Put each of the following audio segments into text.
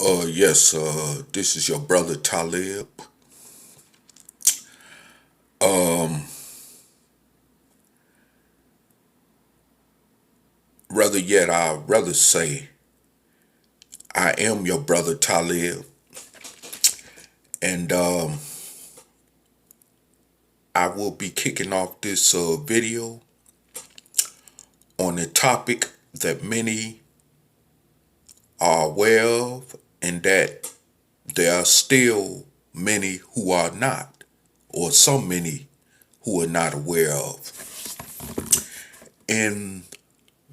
Yes, this is your brother Talib. Um, Rather yet, I'd rather say I am your brother Talib, and I will be kicking off this video on a topic that many are aware of, and that there are still many who are not, or some many who are not aware of. And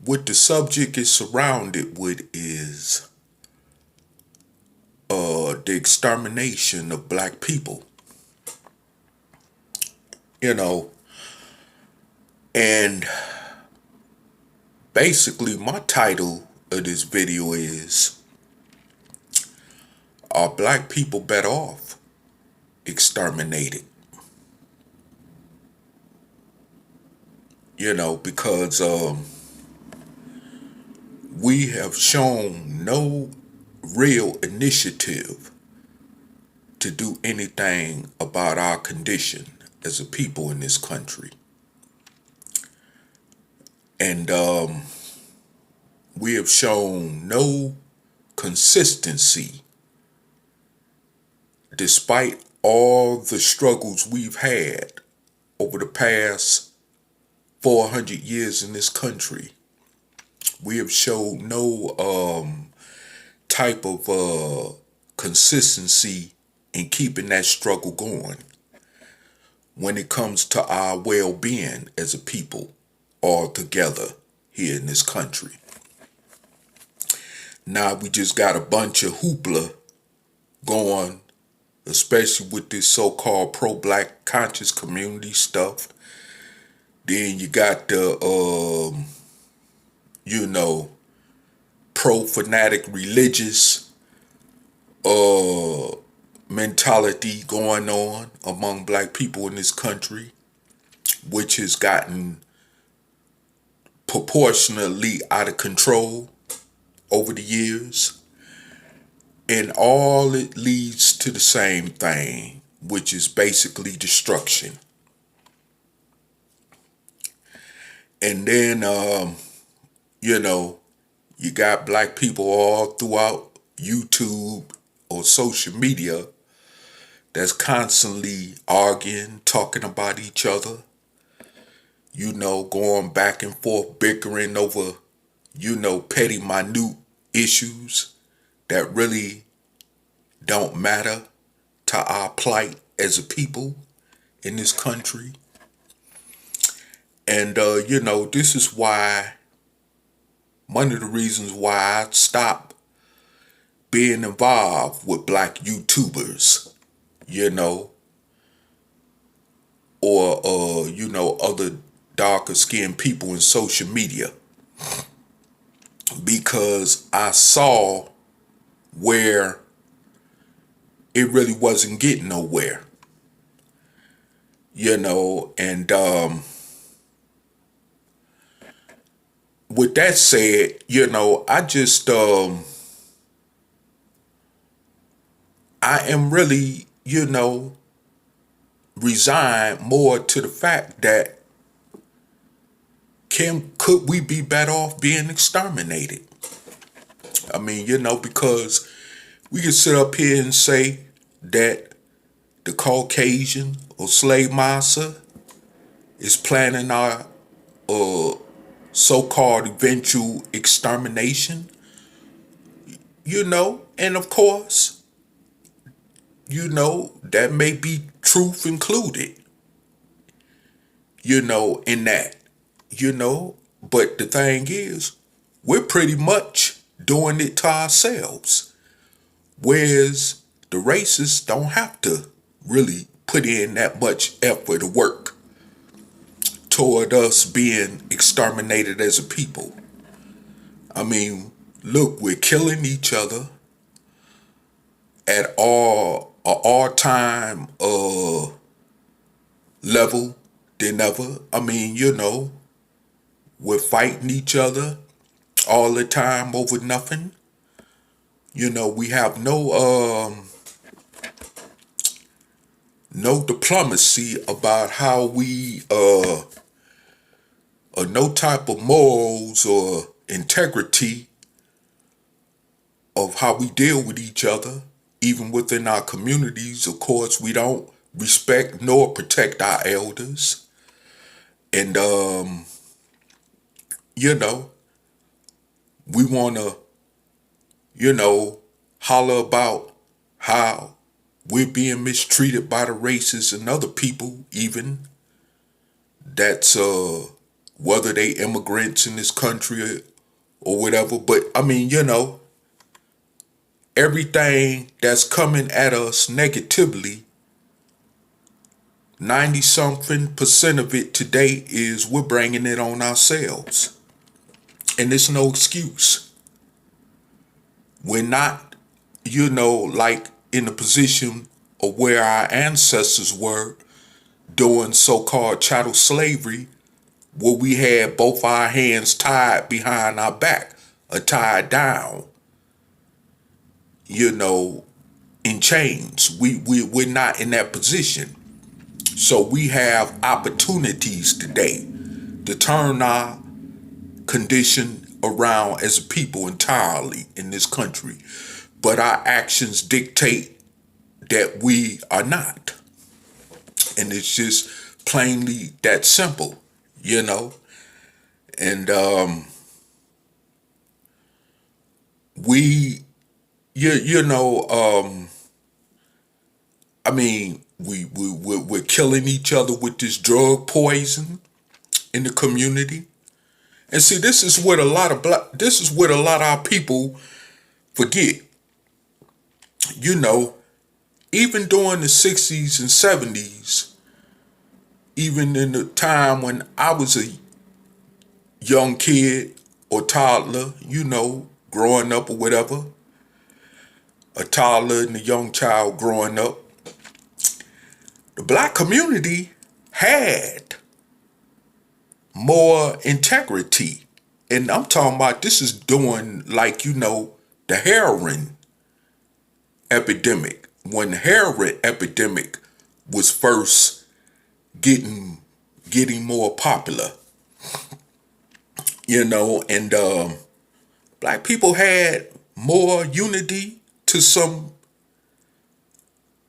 what the subject is surrounded with is the extermination of black people, you know, and basically my title of this video is, are black people better off exterminated? Because we have shown no real initiative to do anything about our condition as a people in this country. And we have shown no consistency despite all the struggles we've had over the past 400 years in this country. We have showed no type of consistency in keeping that struggle going when it comes to our well-being as a people all together here in this country. Now we just got a bunch of hoopla going, especially with this so-called pro-black conscious community stuff. Then you got the pro-fanatic religious mentality going on among black people in this country, which has gotten proportionately out of control over the years. And all it leads to the same thing, which is basically destruction. And then, you got black people all throughout YouTube or social media that's constantly arguing, talking about each other, going back and forth, bickering over, petty, minute issues that really don't matter to our plight as a people in this country. And, this is why, one of the reasons why I stopped being involved with black YouTubers, or, other darker skinned people in social media. Because I saw where it really wasn't getting nowhere. And with that said, I just I am really, resigned more to the fact that could we be better off being exterminated? I mean, because we can sit up here and say that the Caucasian or slave master is planning our so-called eventual extermination, and of course, that may be truth included, in that, but the thing is, we're pretty much doing it to ourselves, whereas the racists don't have to really put in that much effort or work toward us being exterminated as a people. I mean, look, we're killing each other at all-time level than ever. I mean, we're fighting each other all the time over nothing. We have no diplomacy about how we or no type of morals or integrity of how we deal with each other, even within our communities. Of course, we don't respect nor protect our elders. And, you know, we want to, holler about how we're being mistreated by the racists and other people, even that's, whether they immigrants in this country or whatever. But I mean, everything that's coming at us negatively, 90 something percent of it today is we're bringing it on ourselves. And there's no excuse. We're not, like in the position of where our ancestors were during so-called chattel slavery, where we had both our hands tied behind our back or tied down, in chains. We're not in that position. So we have opportunities today to turn our condition around as a people entirely in this country. But our actions dictate that we are not. And it's just plainly that simple, And we, I mean, we're killing each other with this drug poison in the community. And see, this is what a lot of our people forget. Even during the 60s and 70s, even in the time when I was a young kid or toddler, growing up or whatever, a toddler and a young child growing up, the black community had more integrity. And I'm talking about this is during the heroin epidemic. When the heroin epidemic was first getting more popular. And black people had more unity to some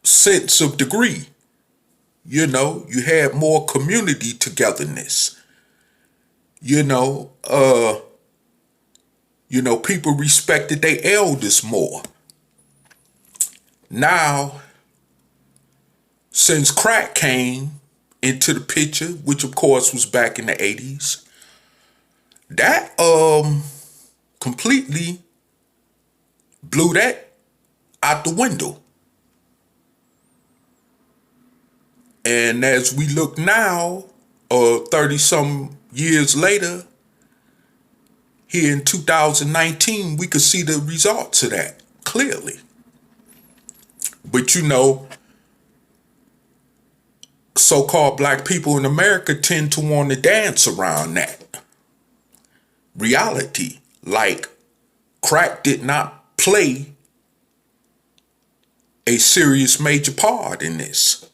sense of degree. You had more community togetherness. People respected their elders more. Now, since crack came into the picture, which of course was back in the 80s, that completely blew that out the window. And as we look now, 30 some years later, here in 2019, we could see the results of that clearly. But so-called black people in America tend to want to dance around that reality. Like crack did not play a serious major part in this.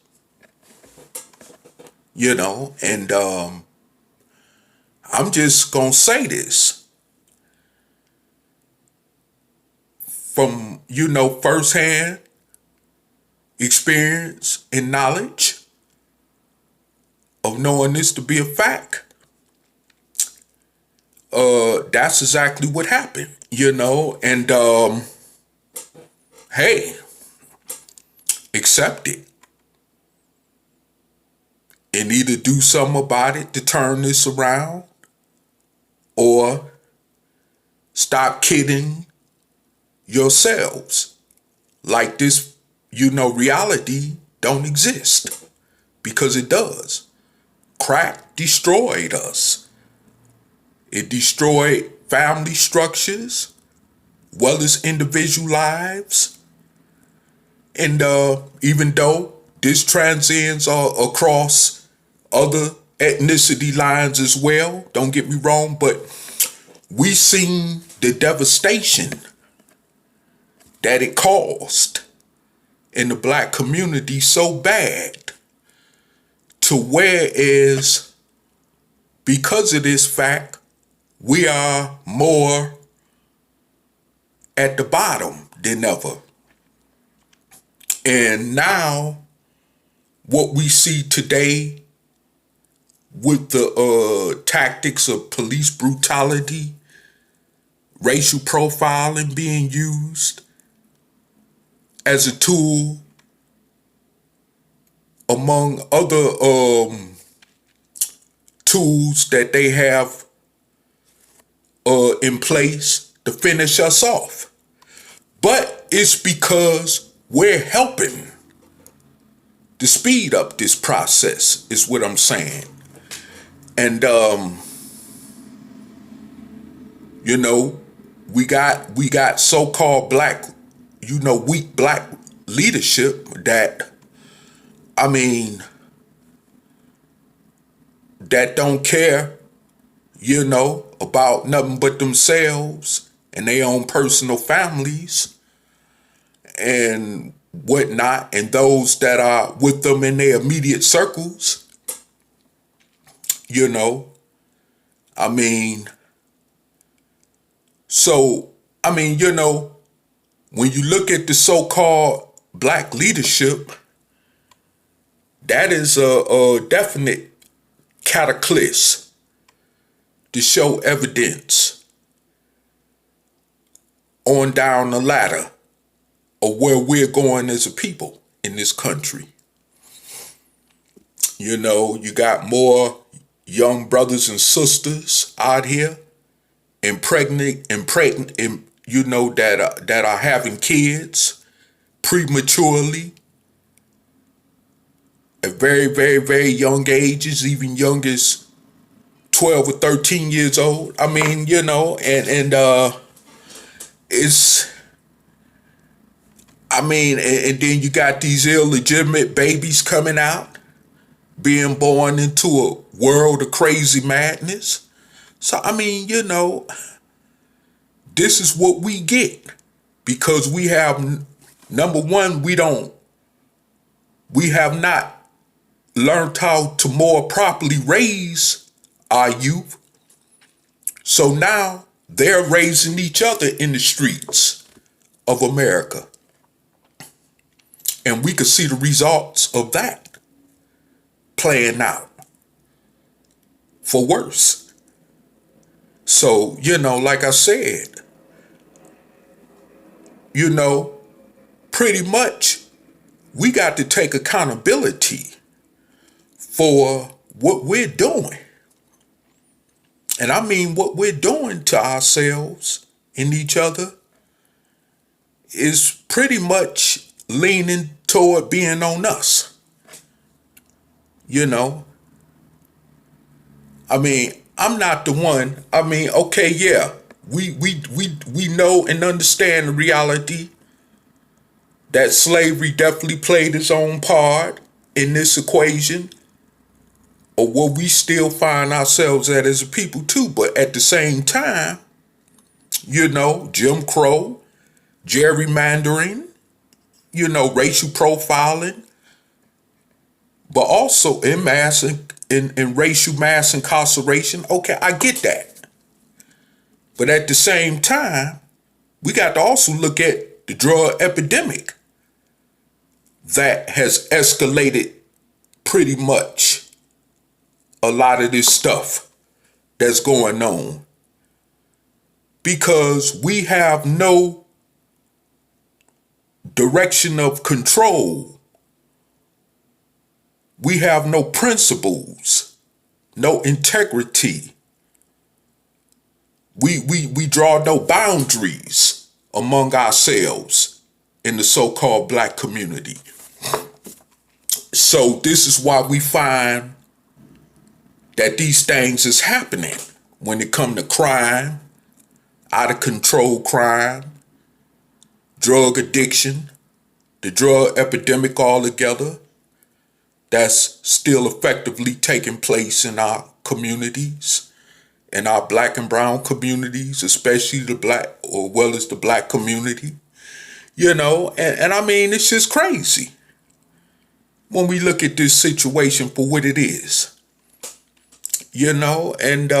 And I'm just gonna say this from, firsthand experience and knowledge of knowing this to be a fact. That's exactly what happened, and hey, accept it. And either do something about it to turn this around, or stop kidding yourselves like this, reality don't exist, because it does. Crack destroyed us. It destroyed family structures, well as individual lives. And even though this transcends across other ethnicity lines as well, don't get me wrong, but we seen the devastation that it caused in the black community so bad to whereas because of this fact, we are more at the bottom than ever. And now what we see today with the tactics of police brutality, racial profiling being used as a tool among other tools that they have in place to finish us off. But it's because we're helping to speed up this process, is what I'm saying. And you know, we got so-called black, weak black leadership that, I mean, that don't care, about nothing but themselves and their own personal families and whatnot, and those that are with them in their immediate circles. I mean, so, when you look at the so-called black leadership, that is a definite cataclysm to show evidence on down the ladder of where we're going as a people in this country. You got more young brothers and sisters out here that are having kids prematurely at very, very, very young ages, even young as 12 or 13 years old. I mean, and then you got these illegitimate babies coming out, being born into a world of crazy madness. So, this is what we get because we have, number one, we have not learned how to more properly raise our youth. So now they're raising each other in the streets of America. And we can see the results of that playing out for worse. So, like I said, pretty much we got to take accountability for what we're doing. And I mean what we're doing to ourselves and each other is pretty much leaning toward being on us. I'm not the one. Okay, yeah, we know and understand the reality that slavery definitely played its own part in this equation of where we still find ourselves at as a people too. But at the same time, Jim Crow, gerrymandering, racial profiling, but also in racial mass incarceration. Okay, I get that. But at the same time, we got to also look at the drug epidemic that has escalated pretty much a lot of this stuff that's going on. Because we have no direction of control. We have no principles, no integrity. We draw no boundaries among ourselves in the so-called black community. So this is why we find that these things is happening when it comes to crime, out of control crime, drug addiction, the drug epidemic altogether that's still effectively taking place in our communities, in our black and brown communities, especially the black, or well as the black community. and I mean, it's just crazy when we look at this situation for what it is, and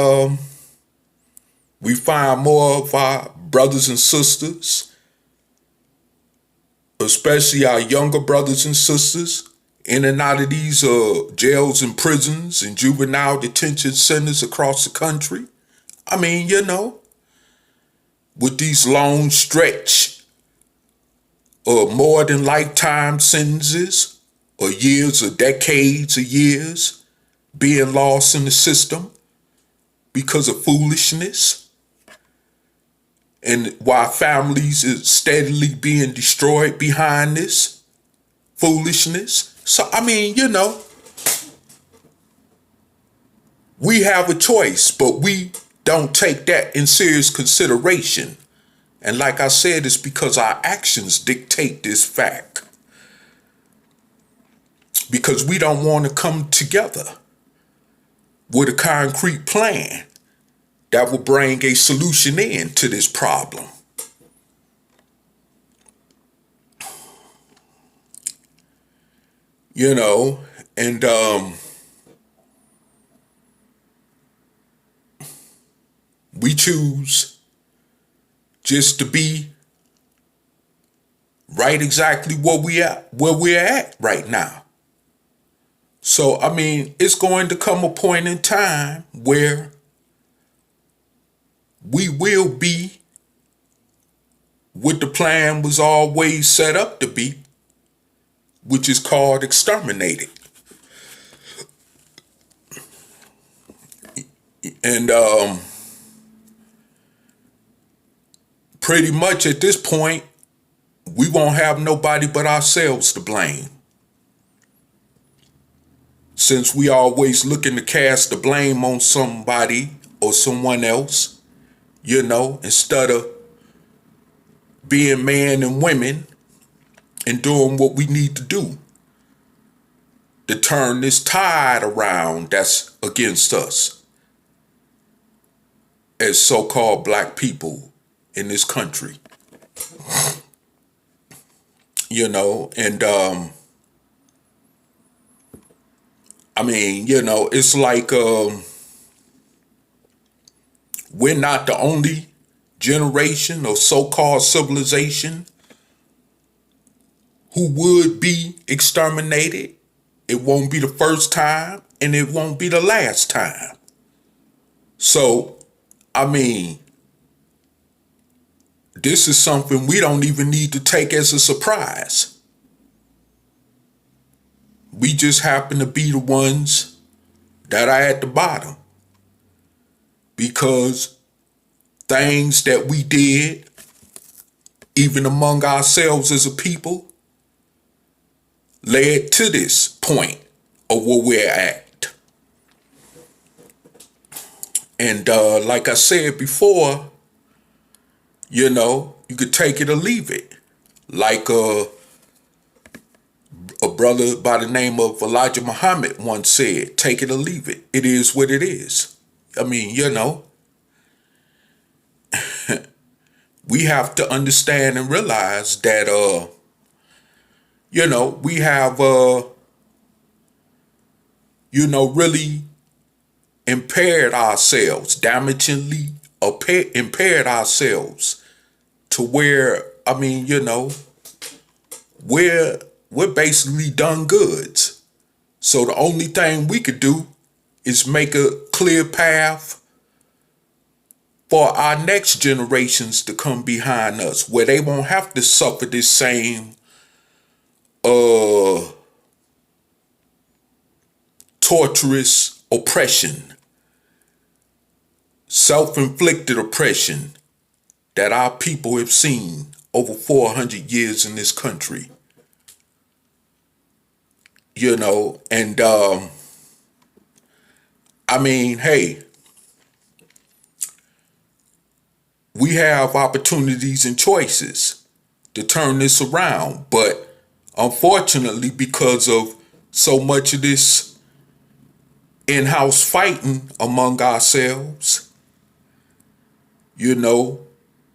we find more of our brothers and sisters, especially our younger brothers and sisters, in and out of these jails and prisons and juvenile detention centers across the country. I mean, with these long stretch or more than lifetime sentences or years or decades or years being lost in the system because of foolishness, and while families is steadily being destroyed behind this foolishness. So, I mean, we have a choice, but we don't take that in serious consideration. And like I said, it's because our actions dictate this fact. Because we don't want to come together with a concrete plan that will bring a solution in to this problem. And we choose just to be right exactly where we're at right now. So, I mean, it's going to come a point in time where we will be what the plan was always set up to be, which is called exterminated. And pretty much at this point, we won't have nobody but ourselves to blame. Since we always looking to cast the blame on somebody or someone else, instead of being men and women and doing what we need to do to turn this tide around that's against us as so-called black people in this country. And I mean, it's like we're not the only generation or so-called civilization who would be exterminated. It won't be the first time and it won't be the last time. So, I mean, this is something we don't even need to take as a surprise. We just happen to be the ones that are at the bottom because things that we did, even among ourselves as a people, led to this point of where we're at. And like I said before, you could take it or leave it. Like a brother by the name of Elijah Muhammad once said, take it or leave it. It is what it is. I mean, we have to understand and realize that, we have, really impaired ourselves, damagingly impaired ourselves to where, I mean, we're basically done goods. So the only thing we could do is make a clear path for our next generations to come behind us, where they won't have to suffer this same torturous oppression, self-inflicted oppression that our people have seen over 400 years in this country. And I mean, hey, we have opportunities and choices to turn this around, but unfortunately, because of so much of this in-house fighting among ourselves,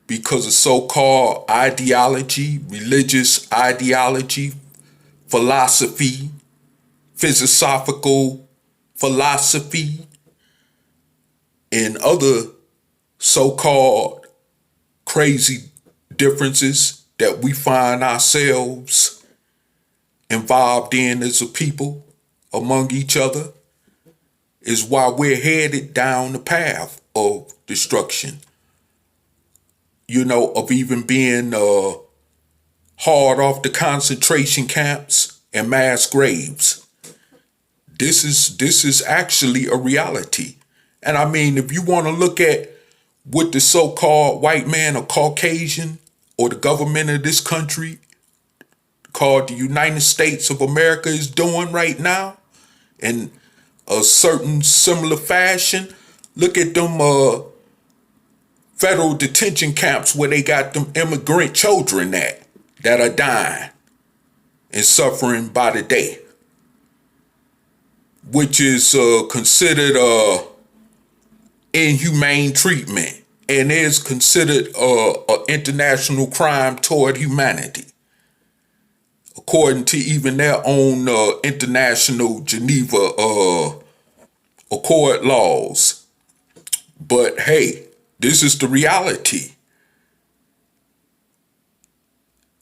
because of so-called ideology, religious ideology, philosophy, philosophical philosophy, and other so-called crazy differences that we find ourselves involved in as a people among each other, is why we're headed down the path of destruction. Of even being hauled off the concentration camps and mass graves. This is actually a reality. And I mean, if you want to look at what the so-called white man or Caucasian or the government of this country called the United States of America is doing right now in a certain similar fashion, look at them federal detention camps where they got them immigrant children that are dying and suffering by the day, which is considered inhumane treatment and is considered an international crime toward humanity, according to even their own international Geneva Accord laws. But hey, this is the reality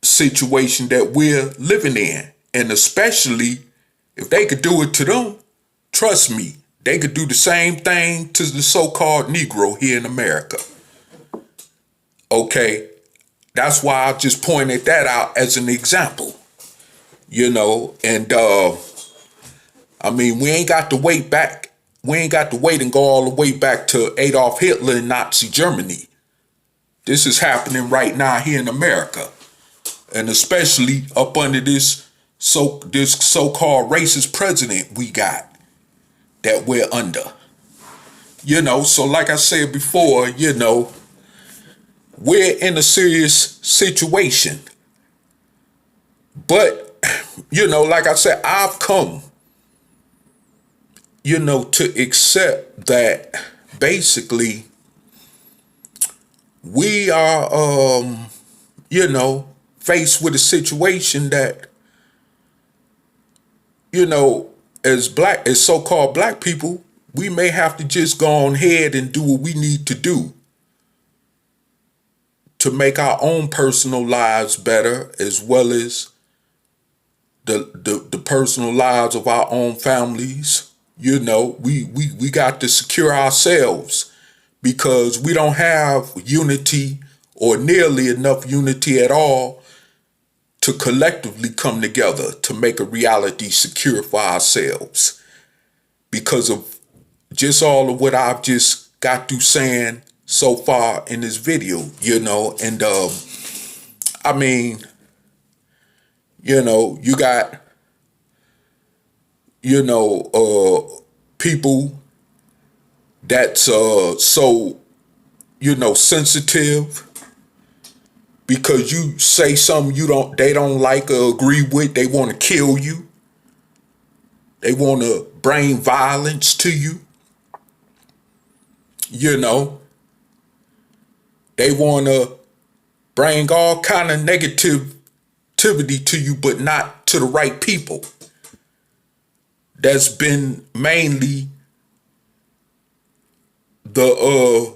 situation that we're living in. And especially if they could do it to them, trust me, they could do the same thing to the so-called Negro here in America. Okay, that's why I just pointed that out as an example. And I mean, we ain't got to wait back. We ain't got to wait and go all the way back to Adolf Hitler in Nazi Germany. This is happening right now here in America. And especially up under this so-called racist president we got that we're under. So like I said before, we're in a serious situation. But, like I said, I've come, to accept that basically we are, faced with a situation that, as so-called black people, we may have to just go on ahead and do what we need to do to make our own personal lives better, as well as the personal lives of our own families. We got to secure ourselves because we don't have unity or nearly enough unity at all to collectively come together to make a reality secure for ourselves because of just all of what I've just got through saying so far in this video, and I mean, you got, people that's so, sensitive because you say something they don't like or agree with, they want to kill you. They want to bring violence to you. They want to bring all kind of negativity to you, but not to the right people. That's been mainly the,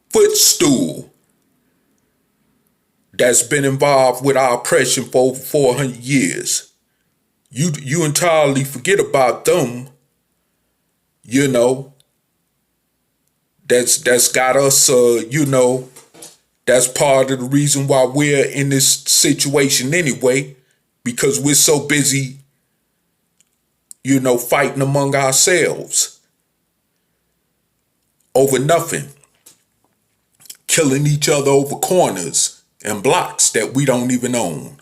footstool that's been involved with our oppression for over 400 years. You entirely forget about them, that's got us, that's part of the reason why we're in this situation anyway, because we're so busy, fighting among ourselves over nothing, killing each other over corners and blocks that we don't even own,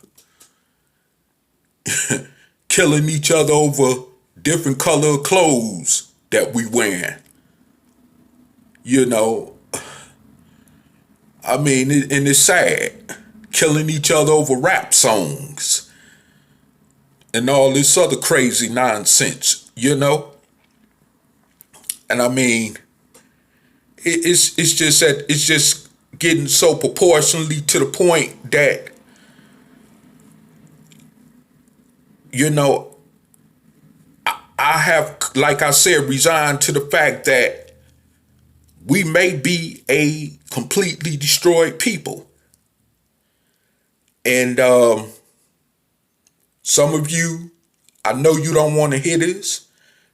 killing each other over different color clothes that we wear. I mean, and it's sad, killing each other over rap songs and all this other crazy nonsense, And I mean, it's just getting so proportionally to the point that, you know, I have, like I said, resigned to the fact that we may be a completely destroyed people. And some of you, I know you don't want to hear this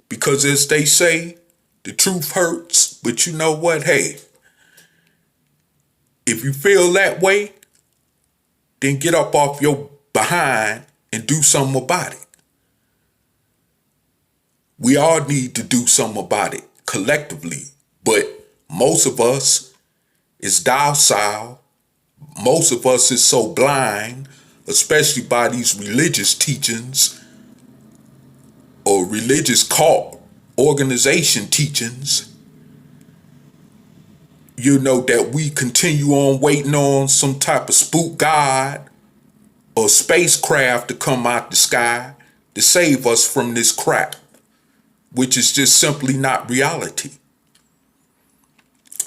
because, as they say, the truth hurts. But you know what? Hey, if you feel that way, then get up off your behind and do something about it. We all need to do something about it collectively. But most of us is docile. Most of us is so blind, especially by these religious teachings or religious cult organization teachings, you know, that we continue on waiting on some type of spook god or spacecraft to come out the sky to save us from this crap, which is just simply not reality.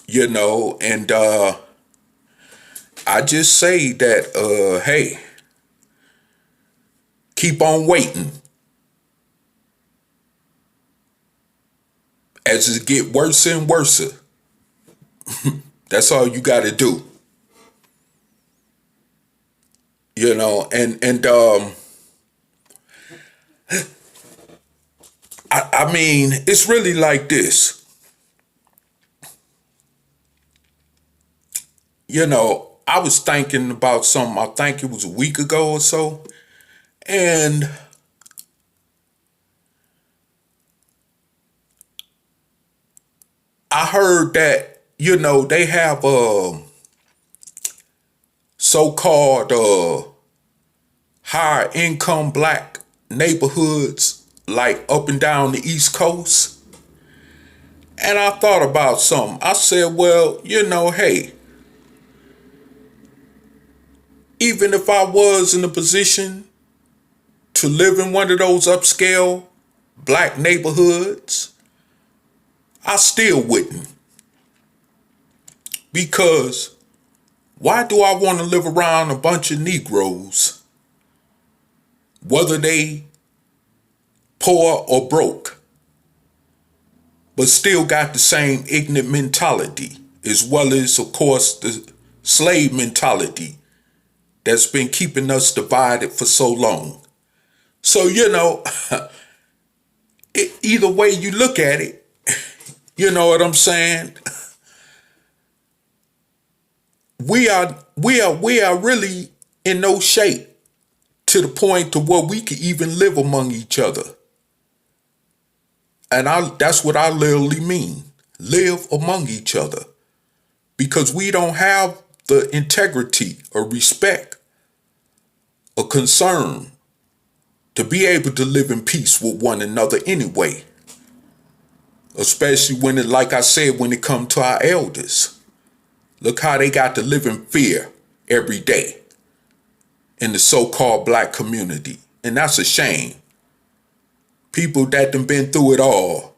You know, and I just say that, hey, keep on waiting. As it get worse and worse, that's all you got to do. You know, and I mean, it's really like this. You know, I was thinking about something, I think it was a week ago or so, and I heard that, you know, they have so-called higher income black neighborhoods like up and down the East Coast. And I thought about something. I said, well, you know, hey, even if I was in a position to live in one of those upscale black neighborhoods, I still wouldn't. Because why do I want to live around a bunch of Negroes, whether they poor or broke, but still got the same ignorant mentality, as well as, of course, the slave mentality that's been keeping us divided for so long? So, you know, either way you look at it, you know what I'm saying? We are really in no shape to the point to where we can even live among each other. And that's what I literally mean. Live among each other. Because we don't have the integrity or respect or concern to be able to live in peace with one another anyway. Especially when it, like I said, when it comes to our elders. Look how they got to live in fear every day in the so-called black community. And that's a shame. People that done been through it all,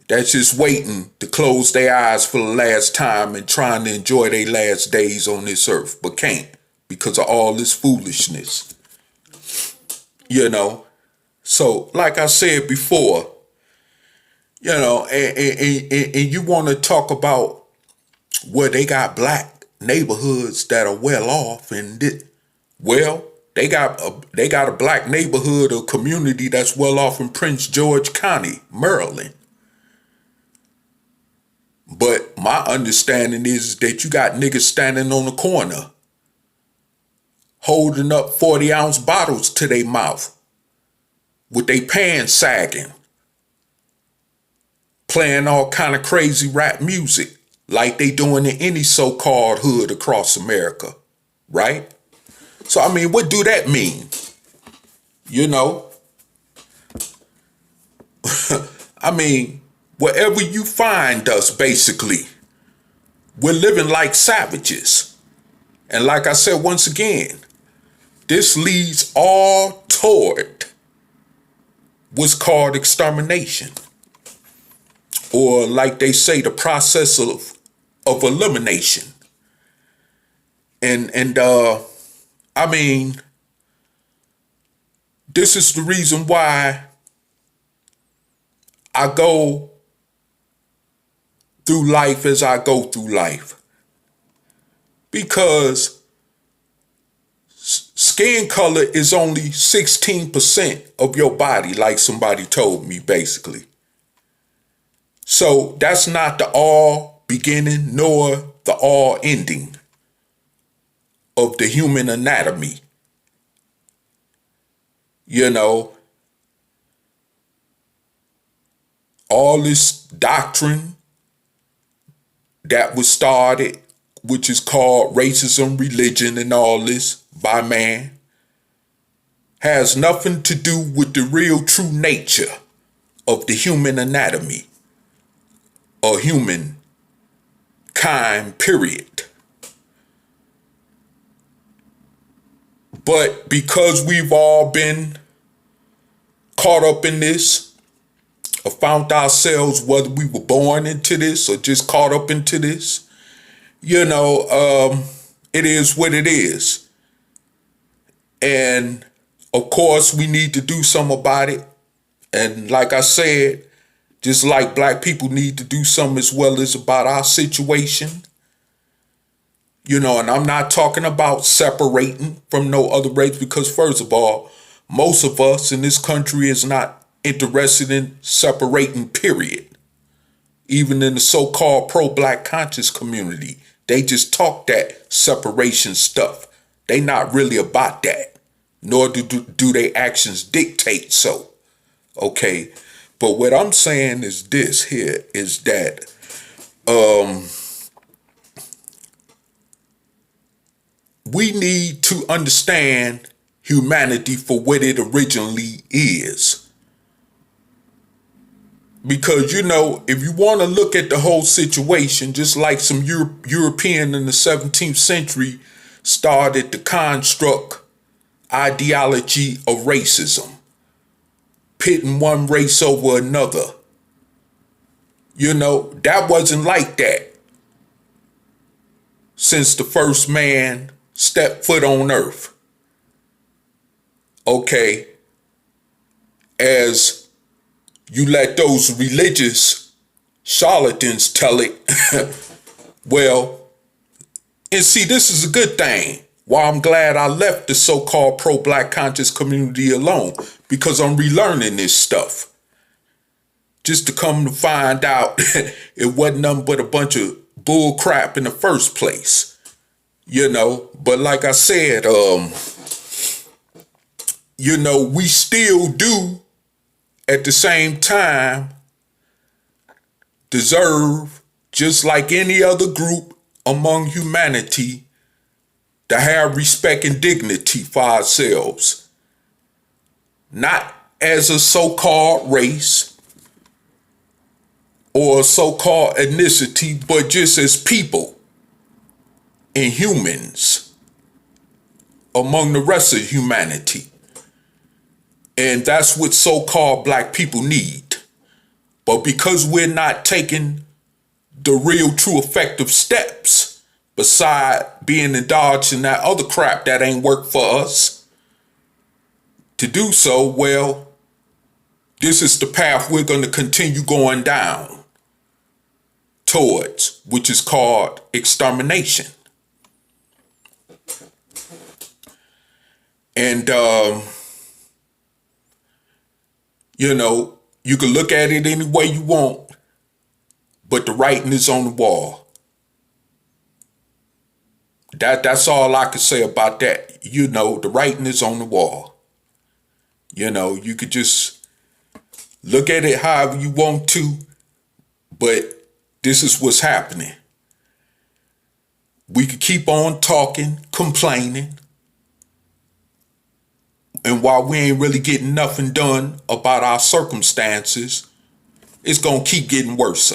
that's just waiting to close their eyes for the last time and trying to enjoy their last days on this earth, but can't because of all this foolishness. You know? So, like I said before, you know, and you want to talk about where they got black neighborhoods that are well off, and well, they got a black neighborhood or community that's well off in Prince George County, Maryland. But my understanding is that you got niggas standing on the corner holding up 40-ounce bottles to their mouth with their pants sagging, playing all kind of crazy rap music like they doing in any so-called hood across America, right? So, I mean, what do that mean? You know? I mean, wherever you find us, basically, we're living like savages. And like I said, once again, this leads all toward what's called extermination. Or like they say, the process of of elimination. And I mean, this is the reason why I go through life as I go through life. Because skin color is only 16% of your body, like somebody told me, basically. So that's not the all beginning nor the all ending of the human anatomy. You know, all this doctrine that was started, which is called racism, religion, and all this by man, has nothing to do with the real true nature of the human anatomy or human kind, period. But because we've all been caught up in this, or found ourselves, whether we were born into this or just caught up into this, you know, it is what it is. And of course, we need to do something about it. And like I said, just like black people need to do something as well as about our situation. You know, and I'm not talking about separating from no other race, because first of all, most of us in this country is not interested in separating, period. Even in the so-called pro-black conscious community, they just talk that separation stuff. They not really about that, nor do their actions dictate so. Okay, but what I'm saying is this here is that we need to understand humanity for what it originally is. Because, you know, if you want to look at the whole situation, just like some European in the 17th century started the construct ideology of racism, pitting one race over another. You know, that wasn't like that since the first man stepped foot on earth. Okay, as you let those religious charlatans tell it, well, and see, this is a good thing. Why I'm glad I left the so-called pro-black conscious community alone, because I'm relearning this stuff. Just to come to find out it wasn't nothing but a bunch of bull crap in the first place. You know, but like I said, you know, we still do at the same time deserve, just like any other group among humanity, to have respect and dignity for ourselves. Not as a so-called race or a so-called ethnicity, but just as people and humans among the rest of humanity. And that's what so-called black people need. But because we're not taking the real true effective steps, beside being indulged in that other crap that ain't worked for us, to do so, well, this is the path we're going to continue going down towards, which is called extermination. And, you know, you can look at it any way you want, but the writing is on the wall. That's all I can say about that. You know, the writing is on the wall. You know, you could just look at it however you want to, but this is what's happening. We could keep on talking, complaining, and while we ain't really getting nothing done about our circumstances, it's going to keep getting worse.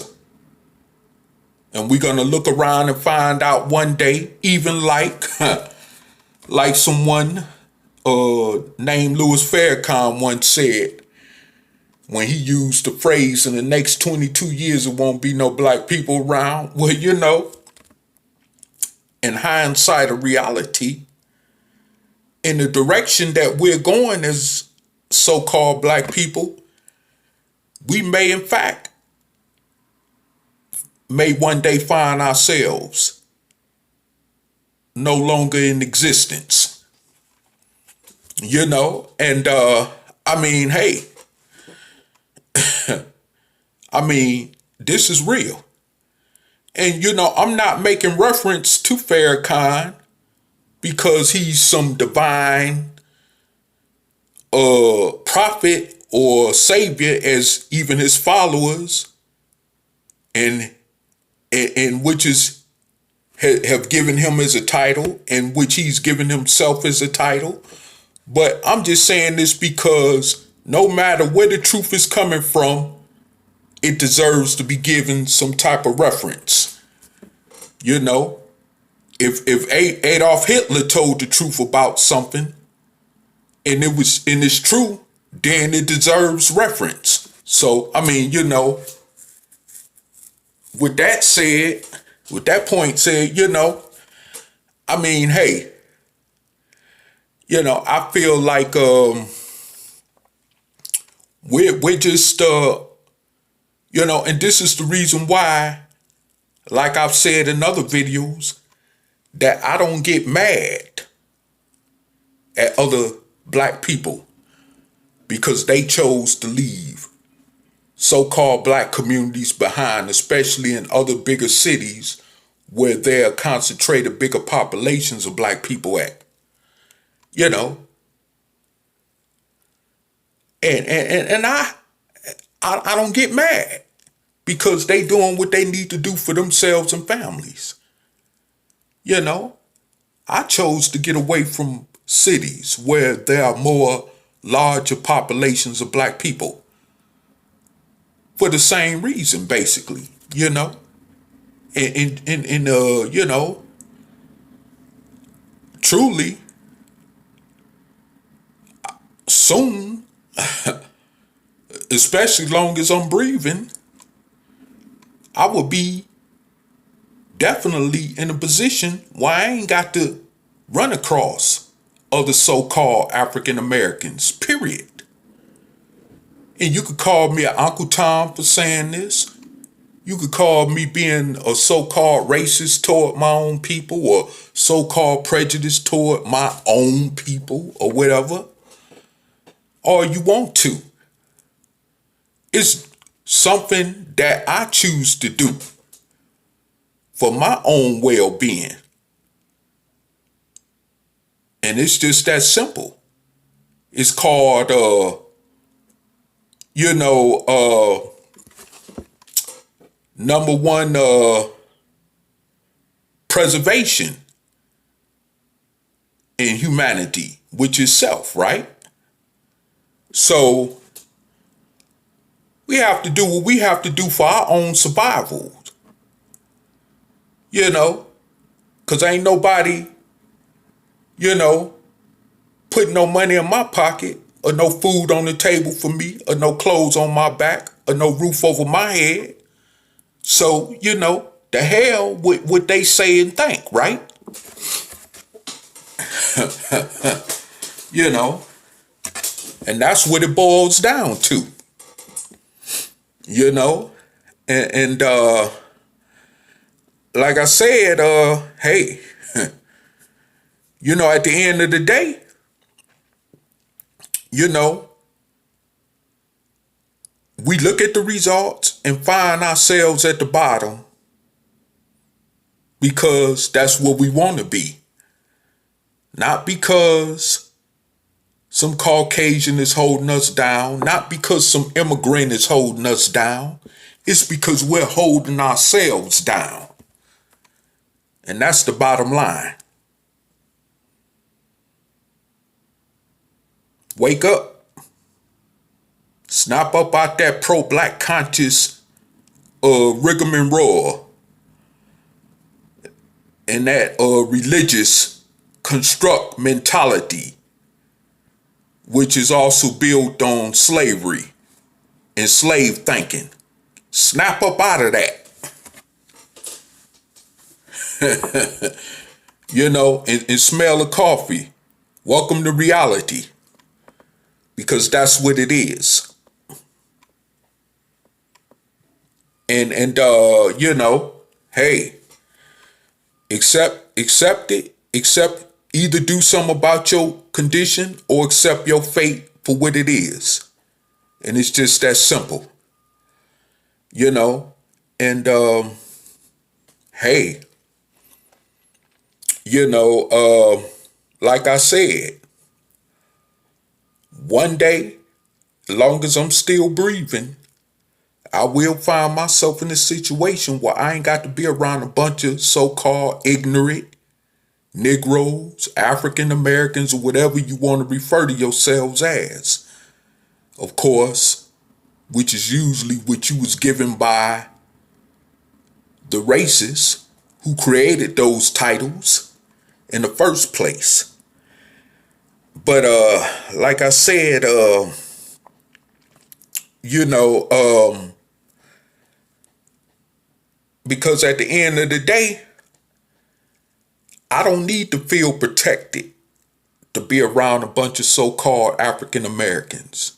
And we're going to look around and find out one day, even like someone named Louis Farrakhan once said, when he used the phrase, in the next 22 years, there won't be no black people around. Well, you know, in hindsight of reality, in the direction that we're going as so-called black people, we may in fact may one day find ourselves no longer in existence. And I mean, hey, I mean, this is real. And I'm not making reference to Farrakhan because he's some divine prophet or savior, as even his followers and which is have given him as a title, and which he's given himself as a title. But I'm just saying this because no matter where the truth is coming from, it deserves to be given some type of reference. If Adolf Hitler told the truth about something and it's true, then it deserves reference. So I mean, with that point said, I mean, hey, I feel like we're just and this is the reason why, like I've said in other videos, that I don't get mad at other black people because they chose to leave so-called black communities behind, especially in other bigger cities where there are concentrated bigger populations of black people at. And I don't get mad because they doing what they need to do for themselves and families. I chose to get away from cities where there are more larger populations of black people for the same reason, basically, and truly soon, especially long as I'm breathing, I will be definitely in a position where I ain't got to run across other so-called African Americans, period. And you could call me an Uncle Tom for saying this. You could call me being a so-called racist toward my own people, or so-called prejudiced toward my own people, or whatever. Or you want to. It's something that I choose to do for my own well-being. And it's just that simple. It's called, number one, preservation in humanity, which is self, right? So we have to do what we have to do for our own survival. Because ain't nobody, putting no money in my pocket, or no food on the table for me, or no clothes on my back, or no roof over my head. So, the hell with what they say and think, right? And that's what it boils down to. And like I said, hey, at the end of the day, we look at the results and find ourselves at the bottom because that's what we want to be. Not because some Caucasian is holding us down, not because some immigrant is holding us down. It's because we're holding ourselves down. And that's the bottom line. Wake up. Snap up out that pro-black conscious rigmarole and that religious construct mentality, which is also built on slavery and slave thinking. Snap up out of that. and smell the coffee. Welcome to reality, because that's what it is. And hey, accept it. Accept, either do something about your condition or accept your fate for what it is. And it's just that simple. you know. And hey, you know, like I said, one day, as long as I'm still breathing, I will find myself in a situation where I ain't got to be around a bunch of so-called ignorant Negroes, African Americans, or whatever you want to refer to yourselves as. Of course, which is usually what you was given by the racists who created those titles in the first place. But like I said, you know, because at the end of the day, I don't need to feel protected to be around a bunch of so-called African Americans.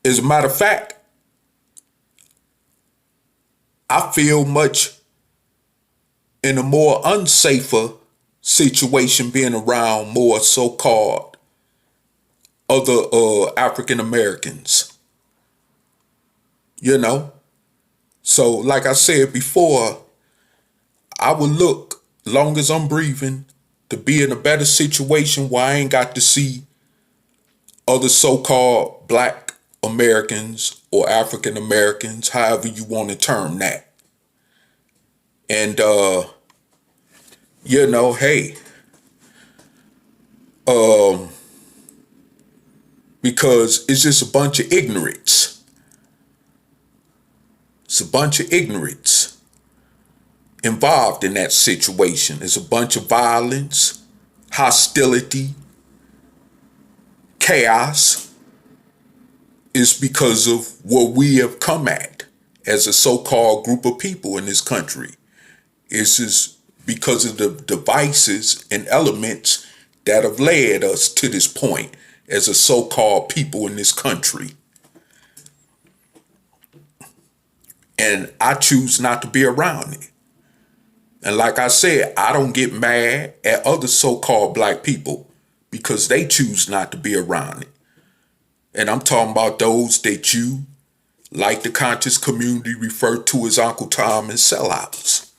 As a matter of fact, I feel much in a more unsafer situation being around more so-called other African Americans. You know? So like I said before, I would look, long as I'm breathing, to be in a better situation where I ain't got to see other so-called Black Americans or African Americans, however you want to term that. And hey, because it's just a bunch of ignorance. It's a bunch of ignorance involved in that situation. It's a bunch of violence, hostility, chaos. It's because of what we have come at as a so-called group of people in this country. It's just because of the devices and elements that have led us to this point as a so-called people in this country. And I choose not to be around it. And like I said, I don't get mad at other so-called Black people because they choose not to be around it. And I'm talking about those that you, like the conscious community, refer to as Uncle Tom and sellouts.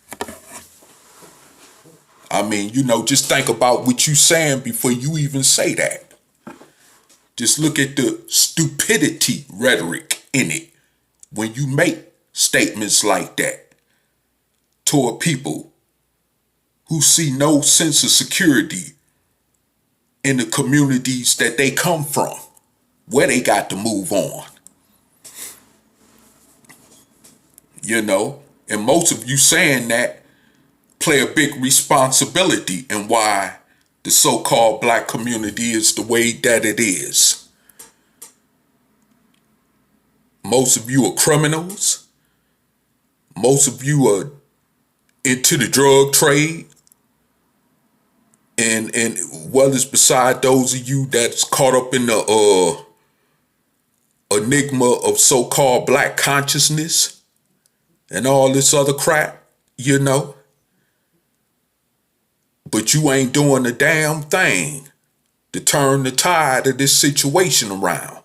I mean, just think about what you're saying before you even say that. Just look at the stupidity rhetoric in it when you make statements like that toward people who see no sense of security in the communities that they come from, where they got to move on. And most of you saying that play a big responsibility in why the so-called Black community is the way that it is. Most of you are criminals. Most of you are into the drug trade. And well, it's beside those of you that's caught up in the enigma of so-called Black consciousness and all this other crap, But you ain't doing a damn thing to turn the tide of this situation around.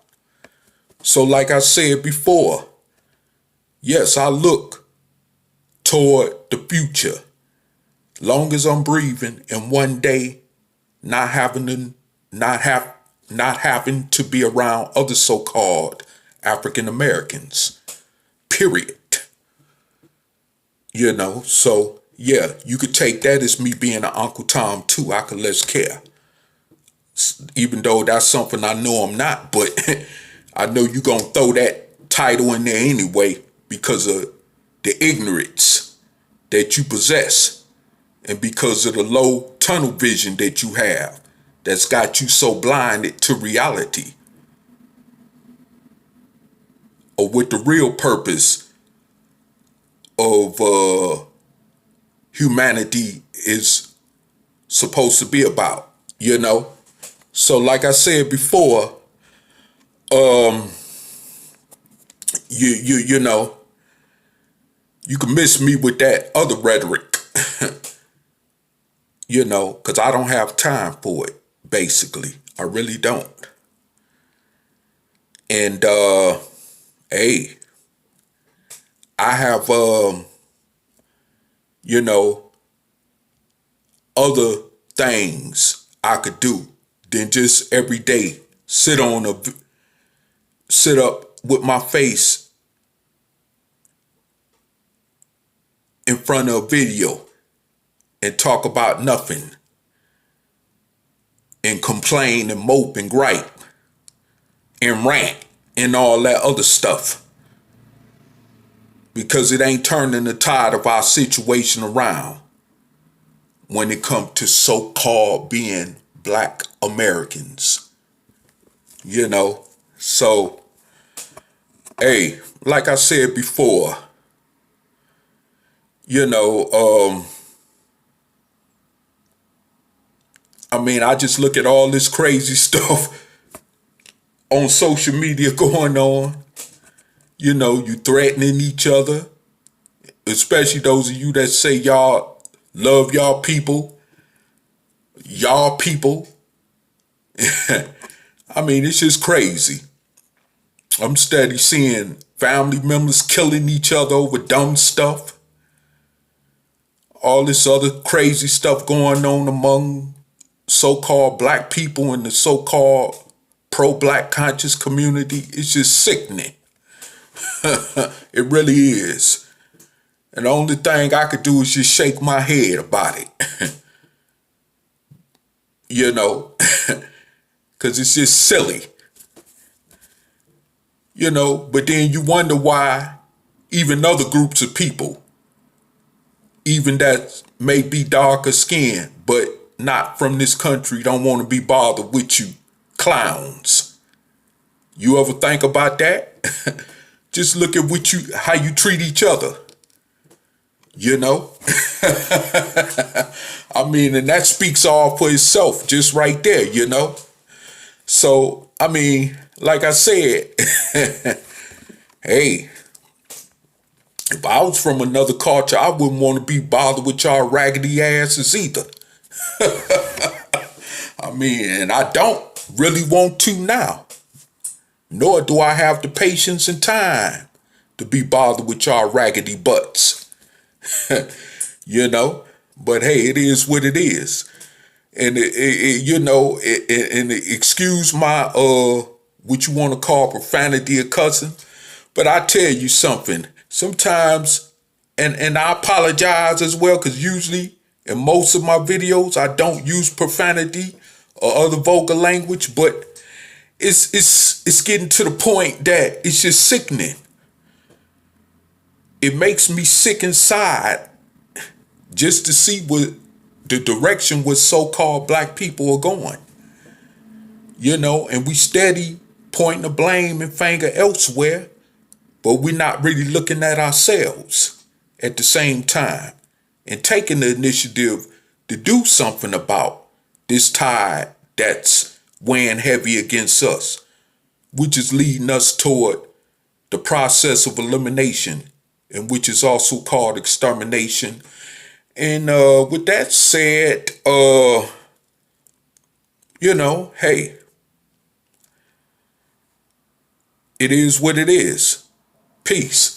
So like I said before, yes, I look toward the future. Long as I'm breathing, and one day not having to be around other so-called African Americans. Period. So yeah, you could take that as me being an Uncle Tom too. I could less care. Even though that's something I know I'm not, but I know you're gonna throw that title in there anyway because of the ignorance that you possess and because of the low tunnel vision that you have that's got you so blinded to reality or what the real purpose of humanity is supposed to be about, you know? So like I said before, you know, you can miss me with that other rhetoric, you know, because I don't have time for it, basically. I really don't. And hey, I have you know, other things I could do than just every day sit up with my face in front of a video and talk about nothing and complain and mope and gripe and rant and all that other stuff, because it ain't turning the tide of our situation around when it comes to so-called being Black Americans, you know. So hey, like I said before, you know, I mean, I just look at all this crazy stuff on social media going on. You know, you threatening each other, especially those of you that say y'all love y'all people. Y'all people. I mean, it's just crazy. I'm steady seeing family members killing each other over dumb stuff. All this other crazy stuff going on among so-called Black people in the so-called pro-Black conscious community. It's just sickening. It really is. And the only thing I could do is just shake my head about it. You know, because it's just silly. You know, but then you wonder why even other groups of people, even that may be darker skinned, but not from this country, don't want to be bothered with you clowns. You ever think about that? Just look at how you treat each other. You know? I mean, and that speaks all for itself just right there, you know? So, I mean, like I said, hey, if I was from another culture, I wouldn't want to be bothered with y'all raggedy asses either. I mean, and I don't really want to now. Nor do I have the patience and time to be bothered with y'all raggedy butts. You know? But hey, it is what it is. And you know, and excuse my what you want to call profanity or cussing, but I tell you something. Sometimes, and I apologize as well, because usually in most of my videos I don't use profanity or other vulgar language, but it's getting to the point that it's just sickening. It makes me sick inside just to see what the direction what so-called Black people are going. You know, and we steady pointing the blame and finger elsewhere, but we're not really looking at ourselves at the same time and taking the initiative to do something about this tide that's weighing heavy against us, which is leading us toward the process of elimination, and which is also called extermination. And with that said, you know, hey, it is what it is. Peace.